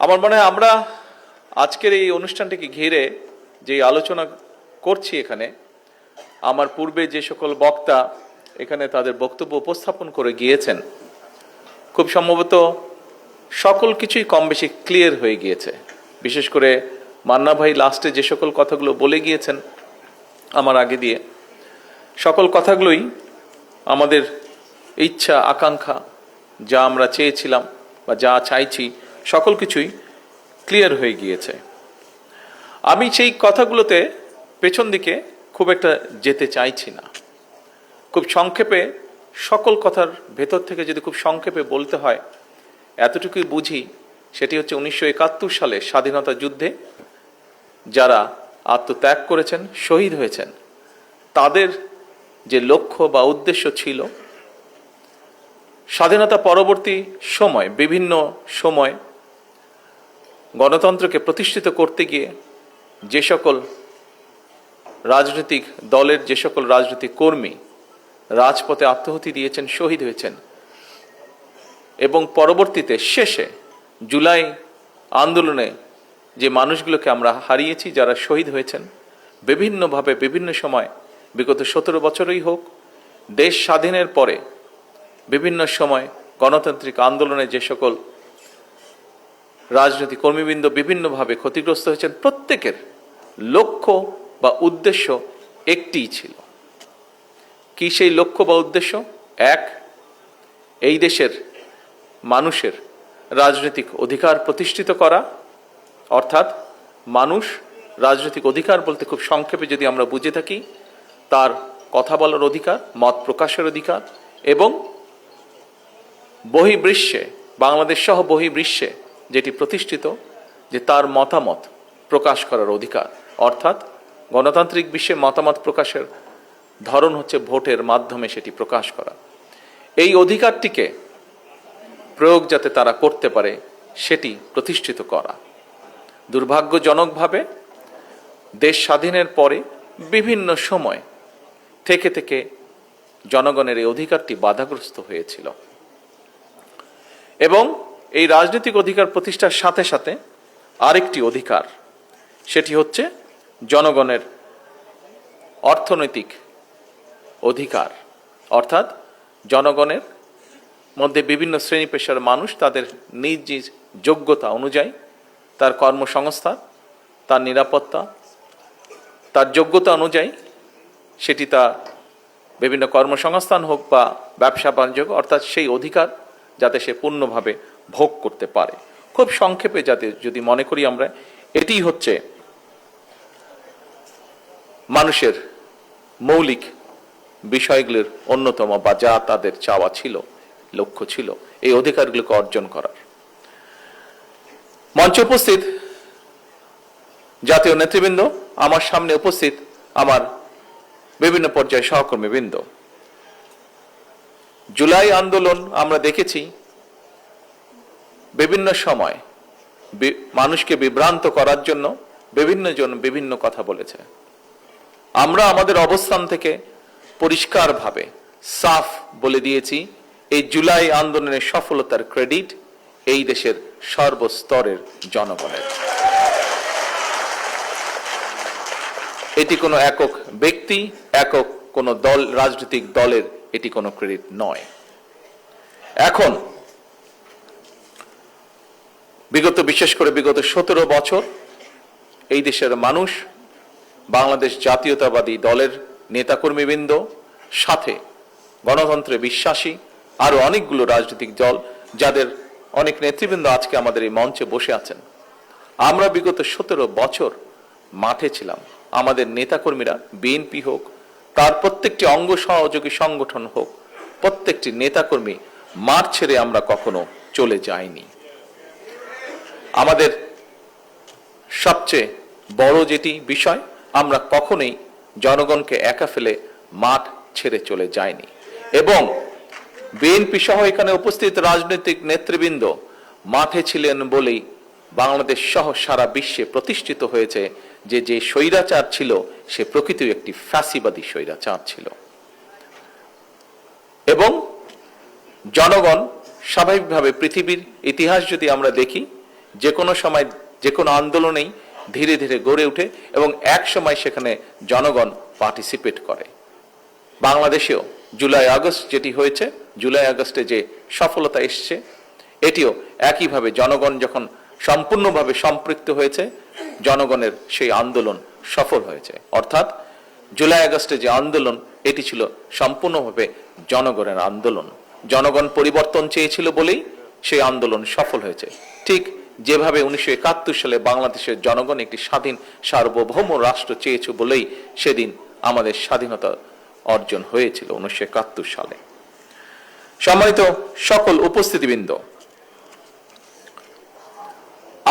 আমার মনে হয় আমরা আজকের এই অনুষ্ঠানটিকে ঘিরে যে আলোচনা করছি এখানে, আমার পূর্বে যে সকল বক্তা এখানে তাদের বক্তব্য উপস্থাপন করে গিয়েছেন, খুব সম্ভবত সকল কিছুই কম বেশি ক্লিয়ার হয়ে গিয়েছে। বিশেষ করে মান্না ভাই লাস্টে যে সকল কথাগুলো বলে গিয়েছেন আমার আগে দিয়ে, সকল কথাগুলোই আমাদের ইচ্ছা আকাঙ্ক্ষা, যা আমরা চেয়েছিলাম বা যা চাইছি, সকল কিছুই ক্লিয়ার হয়ে গিয়েছে। আমি সেই কথাগুলোতে পেছন দিকে খুব একটা যেতে চাইছি না। খুব সংক্ষেপে সকল কথার ভেতর থেকে যদি খুব সংক্ষেপে বলতে হয়, এতটুকুই বুঝি, সেটি হচ্ছে 1971 সালে স্বাধীনতা যুদ্ধে যারা আত্মত্যাগ করেছেন, শহীদ হয়েছেন, তাদের যে লক্ষ্য বা উদ্দেশ্য ছিল, স্বাধীনতা পরবর্তী সময় বিভিন্ন সময় গণতন্ত্রকে প্রতিষ্ঠিত করতে গিয়ে যে সকল রাজনৈতিক দলের যে সকল রাজনৈতিক কর্মী রাজপথে আত্মাহুতি দিয়েছেন, শহীদ হয়েছেন, এবং পরবর্তীতে শেষে জুলাই আন্দোলনে যে মানুষগুলোকে আমরা হারিয়েছি, যারা শহীদ হয়েছেন বিভিন্নভাবে বিভিন্ন সময়, বিগত 17 বছরই হোক, দেশ স্বাধীনের পরে বিভিন্ন সময় গণতান্ত্রিক আন্দোলনে যে সকল রাজনৈতিক কর্মীবৃন্দ বিভিন্নভাবে ক্ষতিগ্রস্ত হয়েছেন, প্রত্যেকের লক্ষ্য বা উদ্দেশ্য একটিই ছিল। কি সেই লক্ষ্য বা উদ্দেশ্য? এক, এই দেশের মানুষের রাজনৈতিক অধিকার প্রতিষ্ঠিত করা, অর্থাৎ মানুষ রাজনৈতিক অধিকার বলতে খুব সংক্ষেপে যদি আমরা বুঝে থাকি, তার কথা বলার অধিকার, মত প্রকাশের অধিকার, এবং বহির্বিশ্বে, বাংলাদেশ সহ বহির্বিশ্বে যেটি প্রতিষ্ঠিত, যে তার মতামত প্রকাশ করার অধিকার, অর্থাৎ গণতান্ত্রিক বিশ্বে মতামত প্রকাশের ধরন হচ্ছে ভোটের মাধ্যমে সেটি প্রকাশ করা। এই অধিকারটিকে প্রয়োগ যাতে তারা করতে পারে, সেটি প্রতিষ্ঠিত করা। দুর্ভাগ্যজনকভাবে দেশ স্বাধীনের পরে বিভিন্ন সময় থেকে থেকে জনগণের এই অধিকারটি বাধাগ্রস্ত হয়েছিল, এবং এই রাজনৈতিক অধিকার প্রতিষ্ঠার সাথে সাথে আরেকটি অধিকার, সেটি হচ্ছে জনগণের অর্থনৈতিক অধিকার, অর্থাৎ জনগণের মধ্যে বিভিন্ন শ্রেণী পেশার মানুষ তাদের নিজ নিজ যোগ্যতা অনুযায়ী তার কর্মসংস্থান, তার নিরাপত্তা, তার যোগ্যতা অনুযায়ী সেটি তার বিভিন্ন কর্মসংস্থান হোক বা ব্যবসা বাণিজ্য, অর্থাৎ সেই অধিকার যাতে সে পূর্ণভাবে ভোগ করতে পারে। খুব সংক্ষেপে যাতে যদি মনে করি আমরা, এটি হচ্ছে মানুষের মৌলিক বিষয়গুলোর অন্যতম, বা যা তাদের চাওয়া ছিল, লক্ষ্য ছিল, এই অধিকারগুলোকে অর্জন করার। মঞ্চে উপস্থিত জাতীয় নেতৃবৃন্দ, আমার সামনে উপস্থিত আমার বিভিন্ন পর্যায়ে সহকর্মীবৃন্দ, জুলাই আন্দোলন আমরা দেখেছি বিভিন্ন সময় মানুষকে বিভ্রান্ত করার জন্য বিভিন্ন জন বিভিন্ন কথা বলেছে। আমরা আমাদের অবস্থান থেকে পরিষ্কারভাবে সাফ বলে দিয়েছি, এই জুলাই আন্দোলনের সফলতার ক্রেডিট এই দেশের সর্বস্তরের জনগণের। এটি কোনো একক ব্যক্তি, একক কোনো দল, রাজনৈতিক দলের এটি কোনো ক্রেডিট নয়। এখন বিশেষ করে বিগত 17 বছর এই দেশের মানুষ, বাংলাদেশ জাতীয়তাবাদী দলের নেতাকর্মীবৃন্দ, সাথে গণতন্ত্রে বিশ্বাসী আরো অনেকগুলো রাজনৈতিক দল, যাদের অনেক নেতৃবৃন্দ আজকে আমাদের এই মঞ্চে বসে আছেন, আমরা বিগত 17 বছর মাঠে ছিলাম। আমাদের নেতাকর্মীরা, বিএনপি হোক, তার প্রত্যেকটি অঙ্গ সহযোগী সংগঠন হোক, প্রত্যেকটি নেতাকর্মী মাঠ ছেড়ে আমরা কখনো চলে যাইনি। আমাদের সবচেয়ে বড় যেটি বিষয়, আমরা কখনোই জনগণকে একা ফেলে মাঠ ছেড়ে চলে যাইনি, এবং বিএনপি সহ এখানে উপস্থিত রাজনৈতিক নেতৃবৃন্দ মাঠে ছিলেন বলেই বাংলাদেশ সহ সারা বিশ্বে প্রতিষ্ঠিত হয়েছে যে যে স্বৈরাচার ছিল সে প্রকৃত একটি ফ্যাসিবাদী স্বৈরাচার ছিল। এবং জনগণ স্বাভাবিকভাবে, পৃথিবীর ইতিহাস যদি আমরা দেখি, যে কোনো সময় যে কোনো আন্দোলনেই ধীরে ধীরে গড়ে ওঠে এবং এক সময় সেখানে জনগণ পার্টিসিপেট করে। বাংলাদেশেও জুলাই আগস্ট যেটি হয়েছে, জুলাই আগস্টে যে সফলতা এসছে, এটিও একইভাবে জনগণ যখন সম্পূর্ণভাবে সম্পৃক্ত হয়েছে, জনগণের সেই আন্দোলন সফল হয়েছে। অর্থাৎ জুলাই আগস্টে যে আন্দোলন, এটি ছিল সম্পূর্ণভাবে জনগণের আন্দোলন। জনগণ পরিবর্তন চেয়েছিল বলেই সেই আন্দোলন সফল হয়েছে। ঠিক যেভাবে 1971 সালে বাংলাদেশের জনগণ একটি স্বাধীন সার্বভৌম রাষ্ট্র চেয়েছে বলেই সেদিন আমাদের স্বাধীনতা অর্জন হয়েছিল 1971 সালে। সম্মানিত সকল উপস্থিতিবৃন্দ,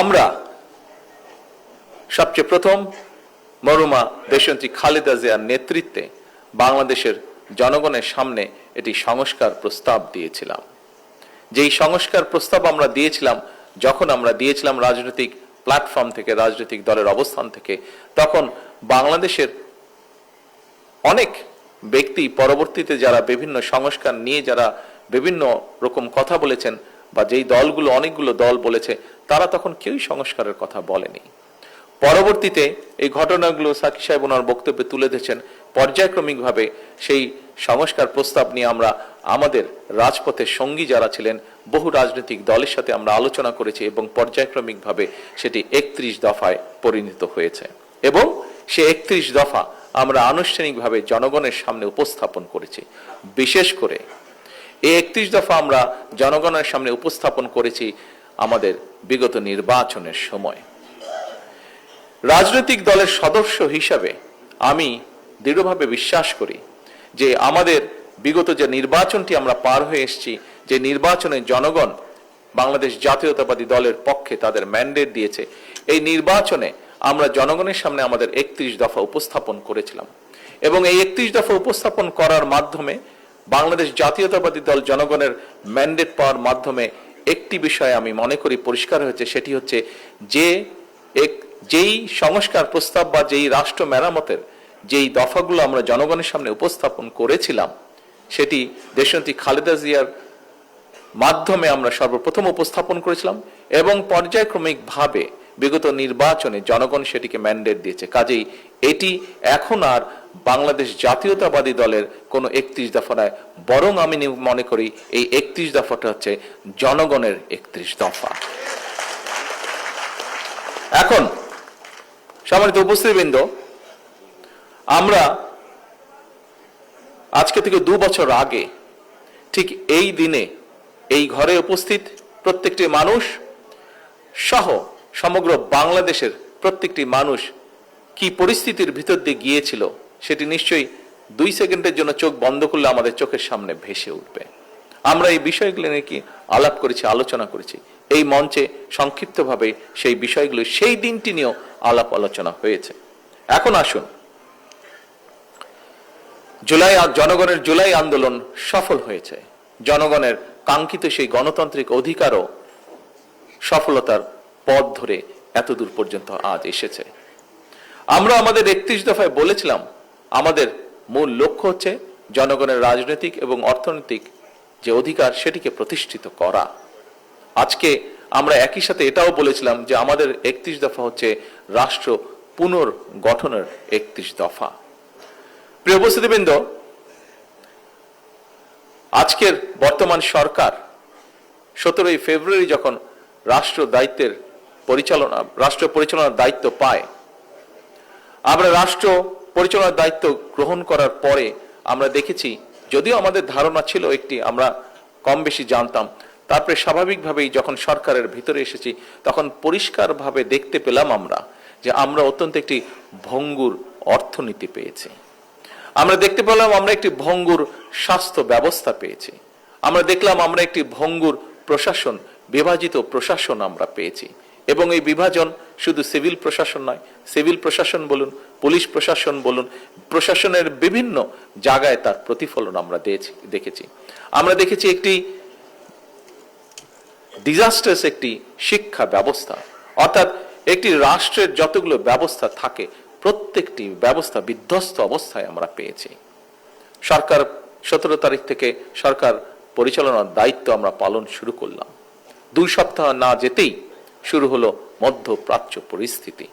আমরা সবচেয়ে প্রথম মরহুমা দেশনেত্রী খালেদা জিয়ার নেতৃত্বে বাংলাদেশের জনগণের সামনে এটি সংস্কার প্রস্তাব দিয়েছিলাম। যেই সংস্কার প্রস্তাব আমরা দিয়েছিলাম, যখন আমরা দিয়েছিলাম রাজনৈতিক প্ল্যাটফর্ম থেকে, রাজনৈতিক দলের অবস্থান থেকে, তখন বাংলাদেশের অনেক ব্যক্তি পরবর্তীতে যারা বিভিন্ন সংস্কার নিয়ে যারা বিভিন্ন রকম কথা বলেছেন, বা যেই দলগুলো অনেকগুলো দল বলেছে, তারা তখন কেউই সংস্কারের কথা বলেনি। পরবর্তীতে এই ঘটনাগুলো সাকি সাহেব ওনার বক্তব্যে তুলে ধরেছেন। পর্যায়ক্রমিকভাবে সেই সংস্কার প্রস্তাব নিয়ে আমরা আমাদের রাজপথের সঙ্গী যারা ছিলেন, বহু রাজনৈতিক দলের সাথে আমরা আলোচনা করেছি এবং পর্যায়ক্রমিকভাবে সেটি 31 দফায় পরিণত হয়েছে এবং সে 31 দফা আমরা আনুষ্ঠানিকভাবে জনগণের সামনে উপস্থাপন করেছি। বিশেষ করে এই 31 দফা আমরা জনগণের সামনে উপস্থাপন করেছি আমাদের বিগত নির্বাচনের সময়। রাজনৈতিক দলের সদস্য হিসাবে আমি দৃঢ়ভাবে বিশ্বাস করি যে আমাদের বিগত যে নির্বাচনটি আমরা পার হয়ে এসেছি, যে নির্বাচনে জনগণ বাংলাদেশ জাতীয়তাবাদী দলের পক্ষে তাদের ম্যান্ডেট দিয়েছে, এই নির্বাচনে আমরা জনগণের সামনে আমাদের 31 দফা উপস্থাপন করেছিলাম এবং এই 31 দফা উপস্থাপন করার মাধ্যমে বাংলাদেশ জাতীয়তাবাদী দল জনগণের ম্যান্ডেট পাওয়ার মাধ্যমে একটি বিষয় আমি মনে করি পরিষ্কার হয়েছে, সেটি হচ্ছে যেই সংস্কার প্রস্তাব বা যেই রাষ্ট্র মেরামতের যেই দফাগুলো আমরা জনগণের সামনে উপস্থাপন করেছিলাম, সেটি দেশনেত্রী খালেদা জিয়ার মাধ্যমে আমরা সর্বপ্রথম উপস্থাপন করেছিলাম এবং পর্যায়ক্রমিকভাবে বিগত নির্বাচনে জনগণ সেটিকে ম্যান্ডেট দিয়েছে। কাজেই এটি এখন আর বাংলাদেশ জাতীয়তাবাদী দলের কোনো 31 দফা নয়, বরং আমি মনে করি এই 31 দফাটা হচ্ছে জনগণের 31 দফা। এখন সম্মানিত উপস্থিতিবৃন্দ, আমরা আজকে থেকে 2 বছর আগে ঠিক এই দিনে এই ঘরে উপস্থিত প্রত্যেকটি মানুষ সহ সমগ্র বাংলাদেশের প্রত্যেকটি মানুষ কি পরিস্থিতির ভিতর দিয়ে গিয়েছিল সেটি নিশ্চয়ই 2 সেকেন্ডের জন্য চোখ বন্ধ করলে আমাদের চোখের সামনে ভেসে উঠবে। আমরা এই বিষয়গুলো নিয়ে কি আলাপ করেছি, আলোচনা করেছি এই মঞ্চে সংক্ষিপ্তভাবে, সেই বিষয়গুলো সেই দিনটি নিয়েও আলাপ আলোচনা হয়েছে। এখন আসুন, জনগণের জুলাই আন্দোলন সফল হয়েছে, জনগণের কাঙ্ক্ষিত সেই গণতান্ত্রিক অধিকারও সফলতার পথ ধরে এতদূর পর্যন্ত আজ এসেছে। আমরা আমাদের 31 দফায় বলেছিলাম আমাদের মূল লক্ষ্য হচ্ছে জনগণের রাজনৈতিক এবং অর্থনৈতিক যে অধিকার সেটিকে প্রতিষ্ঠিত করা। আজকে আমরা একই সাথে এটাও বলেছিলাম যে আমাদের 31 দফা হচ্ছে রাষ্ট্র পুনর্গঠনের 31 দফা। প্রিয় উপস্থিতিবৃন্দ, আজকের বর্তমান সরকার 17 ফেব্রুয়ারি যখন রাষ্ট্র পরিচালনার দায়িত্ব পায়, আমরা রাষ্ট্র পরিচালনার দায়িত্ব গ্রহণ করার পরে আমরা দেখেছি, যদিও আমাদের ধারণা ছিল একটি, আমরা কম বেশি জানতাম, তারপরে স্বাভাবিকভাবেই যখন সরকারের ভিতরে এসেছি তখন পরিষ্কারভাবে দেখতে পেলাম আমরা যে আমরা অত্যন্ত একটি ভঙ্গুর অর্থনীতি পেয়েছি। আমরা দেখতে পেলাম আমরা একটি ভঙ্গুর স্বাস্থ্য ব্যবস্থা পেয়েছি। আমরা দেখলাম আমরা একটি ভঙ্গুর প্রশাসন, বিভাজিত প্রশাসন আমরা পেয়েছি এবং এই বিভাজন শুধু সিভিল প্রশাসন নয়, সিভিল প্রশাসন বলুন, পুলিশ প্রশাসন বলুন, প্রশাসনের বিভিন্ন জায়গায় তার প্রতিফলন আমরা দেখেছি। আমরা দেখেছি একটি ডিজাস্টার্স একটি শিক্ষা ব্যবস্থা, অর্থাৎ একটি রাষ্ট্রের যতগুলো ব্যবস্থা থাকে প্রত্যেকটি ব্যবস্থা বিধ্বস্ত অবস্থায় আমরা পেয়েছি। সরকার 17 তারিখ থেকে সরকার পরিচালনার দায়িত্ব আমরা পালন শুরু করলাম। 2 সপ্তাহ না যেতেই শুরু হলো মধ্যপ্রাচ্য পরিস্থিতি।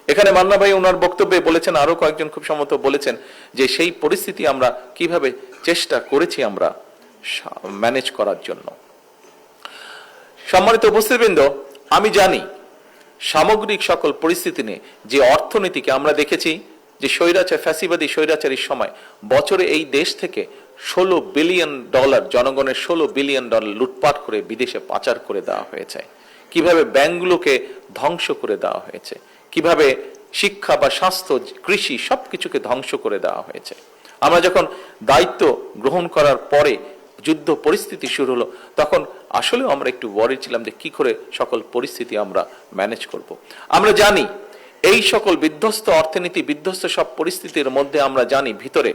এখানে মান্না ভাই ওনার বক্তব্যে বলেছেন, আরো কয়েকজন খুব সম্ভবত বলেছেন, যে সেই পরিস্থিতি আমরা কিভাবে চেষ্টা করেছি আমরা ম্যানেজ করার জন্য। সম্মানিত উপস্থিতবৃন্দ, আমি জানি সামগ্রিক সকল পরিস্থিতি নিয়ে যে অর্থনীতিকে আমরা দেখেছি যে ফ্যাসিবাদী স্বৈরাচারীর সময় বছরে এই দেশ থেকে $16 বিলিয়ন জনগণের $16 বিলিয়ন লুটপাট করে বিদেশে পাচার করে দেওয়া হয়েছে, কিভাবে ব্যাংকগুলোকে ধ্বংস করে দেওয়া হয়েছে, কিভাবে শিক্ষা বা স্বাস্থ্য, কৃষি সবকিছুকে ধ্বংস করে দেওয়া হয়েছে। আমরা যখন দায়িত্ব গ্রহণ করার পরে যুদ্ধ পরিস্থিতি শুরু হলো, তখন আসলেও আমরা একটু ওয়ারি ছিলাম যে কি করে সকল পরিস্থিতি আমরা ম্যানেজ করব। আমরা জানি এই সকল বিধ্বস্ত অর্থনীতি, বিধ্বস্ত সব পরিস্থিতির মধ্যে আমরা জানি ভিতরে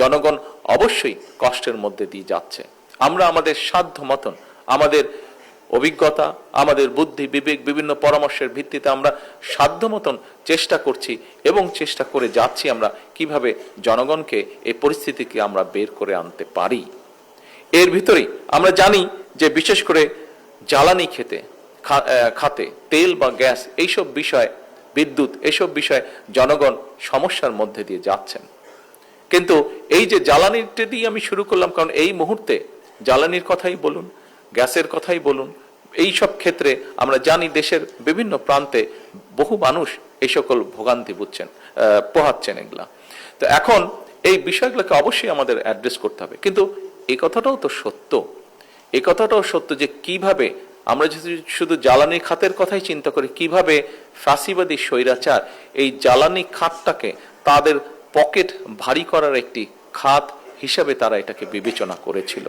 জনগণ অবশ্যই কষ্টের মধ্যে দিয়ে যাচ্ছে। আমরা আমাদের সাধ্য মতন, আমাদের অভিজ্ঞতা, আমাদের বুদ্ধি বিবেক, বিভিন্ন পরামর্শের ভিত্তিতে আমরা সাধ্য মতন চেষ্টা করছি এবং চেষ্টা করে যাচ্ছি আমরা কিভাবে জনগণকে এই পরিস্থিতিকে আমরা বের করে আনতে পারি। এর ভিতরেই আমরা জানি যে বিশেষ করে জ্বালানি খাতে তেল বা গ্যাস এইসব বিষয়, বিদ্যুৎ এইসব বিষয়ে জনগণ সমস্যার মধ্যে দিয়ে যাচ্ছেন। কিন্তু এই যে জ্বালানিটা দিয়ে আমি শুরু করলাম, কারণ এই মুহূর্তে জ্বালানির কথাই বলুন, গ্যাসের কথাই বলুন, এই সব ক্ষেত্রে আমরা জানি দেশের বিভিন্ন প্রান্তে বহু মানুষ এই সকল ভোগান্তি পোহাচ্ছেন এগুলা। তো এখন এই বিষয়গুলোকে অবশ্যই আমাদের অ্যাড্রেস করতে হবে। কিন্তু এই কথাটাও তো সত্য, এই কথাটাও সত্য যে কিভাবে আমরা যদি শুধু জ্বালানি খাতের কথাই চিন্তা করি, কিভাবে ফ্যাসিবাদী স্বৈরাচার এই জ্বালানি খাতটাকে তাদের পকেট ভারী করার একটি খাত হিসাবে তারা এটাকে বিবেচনা করেছিল।